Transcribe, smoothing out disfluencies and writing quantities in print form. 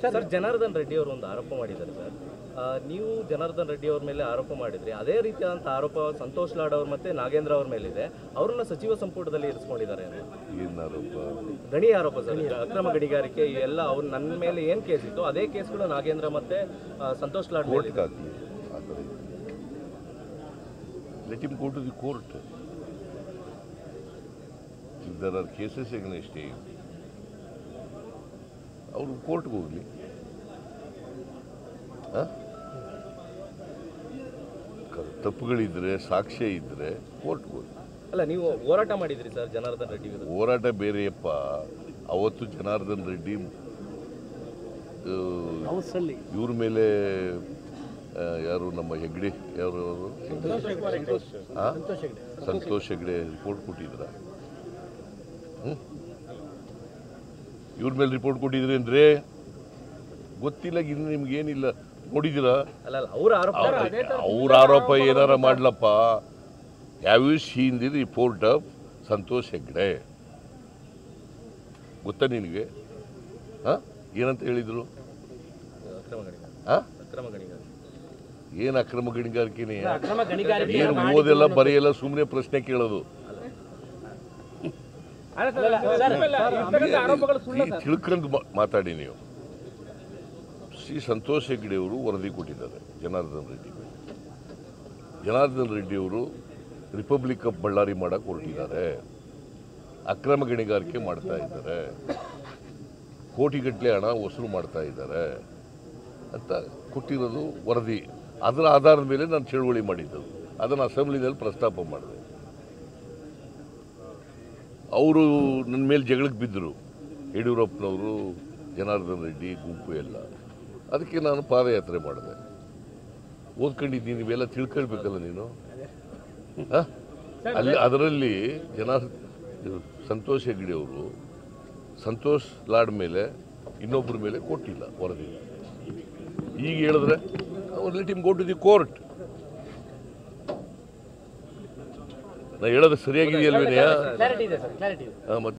Sir Janardhan Reddy ಅವರು ಒಂದು ಆರೋಪ ಮಾಡಿದ್ದಾರೆ ಸರ್. ನೀವು ಜನಾರ್ದನ್ ರೆಡ್ಡಿ ಅವ್ರ ಮೇಲೆ ಆರೋಪ ಮಾಡಿದ್ರಿ, ಅದೇ ರೀತಿಯಾದಂಥ ಆರೋಪ ಸಂತೋಷ್ ಲಾಡ್ ಅವ್ರ ಮತ್ತೆ ನಾಗೇಂದ್ರ ಅವ್ರ ಮೇಲಿದೆ. ಅವ್ರನ್ನ ಸಚಿವ ಸಂಪುಟದಲ್ಲಿ ಇರಿಸ್ಕೊಂಡಿದ್ದಾರೆ. ಏನು ಆರೋಪ? ಗಣಿ ಆರೋಪ ಸರ್, ಅಕ್ರಮ ಗಣಿಗಾರಿಕೆ ಎಲ್ಲ. ಅವ್ರು ನನ್ನ ಮೇಲೆ ಏನು ಕೇಸ್ ಇತ್ತು ಅದೇ ಕೇಸ್ಗಳು ನಾಗೇಂದ್ರ ಮತ್ತೆ ಸಂತೋಷ್ ಲಾಡ್ ಕೋರ್ಟ್ಗೆ ಹಾಕಲಿ. ಆ ಥರ let him go to the court. If there are cases against him, ಅವರು ಕೋರ್ಟ್ಗೆ ಹೋಗಲಿ. ತಪ್ಪುಗಳಿದ್ರೆ, ಸಾಕ್ಷ್ಯ ಇದ್ರೆ ಕೋರ್ಟ್ಗೆ ಹೋಗಿ. ಅಲ್ಲ, ನೀವು ಹೋರಾಟ ಮಾಡಿದ್ರಿ ಸರ್ ಜನಾರ್ದನ್ ರೆಡ್ಡಿ ವಿರುದ್ಧ. ಹೋರಾಟ ಬೇರೆಯಪ್ಪ. ಅವತ್ತು ಜನಾರ್ದನ್ ರೆಡ್ಡಿ ಇವ್ರ ಮೇಲೆ ಯಾರು ನಮ್ಮ ಹೆಗ್ಡೆ, ಯಾರು ಸಂತೋಷ್ ಹೆಗ್ಡೆ ರಿಪೋರ್ಟ್ ಕೊಟ್ಟಿದ್ರ? ಇವ್ರ ಮೇಲೆ ರಿಪೋರ್ಟ್ ಕೊಟ್ಟಿದ್ರಿ ಅಂದ್ರೆ ಗೊತ್ತಿಲ್ಲ. ಇನ್ನು ನಿಮ್ಗೇನಿಲ್ಲ, ನೋಡಿದ್ದೀರಾ? ಅವ್ರ ಆರೋಪ ಏನಾರ ಮಾಡ್ಲಪ್ಪ. Have you seen the report of Santosh Hegde? ಗೊತ್ತಾ ನಿನಗೆ? ಏನಂತ ಹೇಳಿದ್ರು? ಏನು ಅಕ್ರಮ ಗಣಿಗಾರಿಕೆನೇ? ಏನು ಓದೆಲ್ಲ ಬರೆಯಲ್ಲ, ಸುಮ್ಮನೆ ಪ್ರಶ್ನೆ ಕೇಳೋದು. ತಿಳ್ಕೊಂಡು ಮಾತಾಡಿ ನೀವು. ಶ್ರೀ ಸಂತೋಷ್ ಹೆಗ್ಡೆ ಅವರು ವರದಿ ಕೊಟ್ಟಿದ್ದಾರೆ ಜನಾರ್ದನ್ ರೆಡ್ಡಿ. ಜನಾರ್ದನ್ ರೆಡ್ಡಿ ಅವರು ರಿಪಬ್ಲಿಕ್ ಆಫ್ ಬಳ್ಳಾರಿ ಮಾಡಕ್ಕೆ ಹೊರಟಿದ್ದಾರೆ. ಅಕ್ರಮ ಗಣಿಗಾರಿಕೆ ಮಾಡ್ತಾ ಇದ್ದಾರೆ, ಕೋಟಿಗಟ್ಟಲೆ ಹಣ ವಸೂಲು ಮಾಡ್ತಾ ಇದ್ದಾರೆ ಅಂತ ಕೊಟ್ಟಿರೋದು ವರದಿ. ಅದರ ಆಧಾರದ ಮೇಲೆ ನಾನು ಚಳುವಳಿ ಮಾಡಿದ್ದು. ಅದನ್ನು ಅಸೆಂಬ್ಲಿನಲ್ಲಿ ಪ್ರಸ್ತಾಪ ಮಾಡಿದೆ. ಅವರು ನನ್ನ ಮೇಲೆ ಜಗಳಕ್ಕೆ ಬಿದ್ದರು, ಯಡಿಯೂರಪ್ಪನವರು, ಜನಾರ್ದನ್ ರೆಡ್ಡಿ ಗುಂಪು ಎಲ್ಲ. ಅದಕ್ಕೆ ನಾನು ಪಾದಯಾತ್ರೆ ಮಾಡಿದೆ. ಓದ್ಕೊಂಡಿದ್ದೀನಿ, ಇವೆಲ್ಲ ತಿಳ್ಕೊಳ್ಬೇಕಲ್ಲ ನೀನು. ಅಲ್ಲಿ ಅದರಲ್ಲಿ ಸಂತೋಷ್ ಹೆಗ್ಡೆ ಅವರು ಸಂತೋಷ್ ಲಾಡ್ ಮೇಲೆ ಇನ್ನೊಬ್ಬರ ಮೇಲೆ ಕೊಟ್ಟಿಲ್ಲ ವರದಿ. ಈಗ ಹೇಳಿದ್ರೆ let him go to the court. ನಾ ಹೇಳೋದು ಸರಿಯಾಗಿದೆಯಲ್ವೇನೆಯಾ?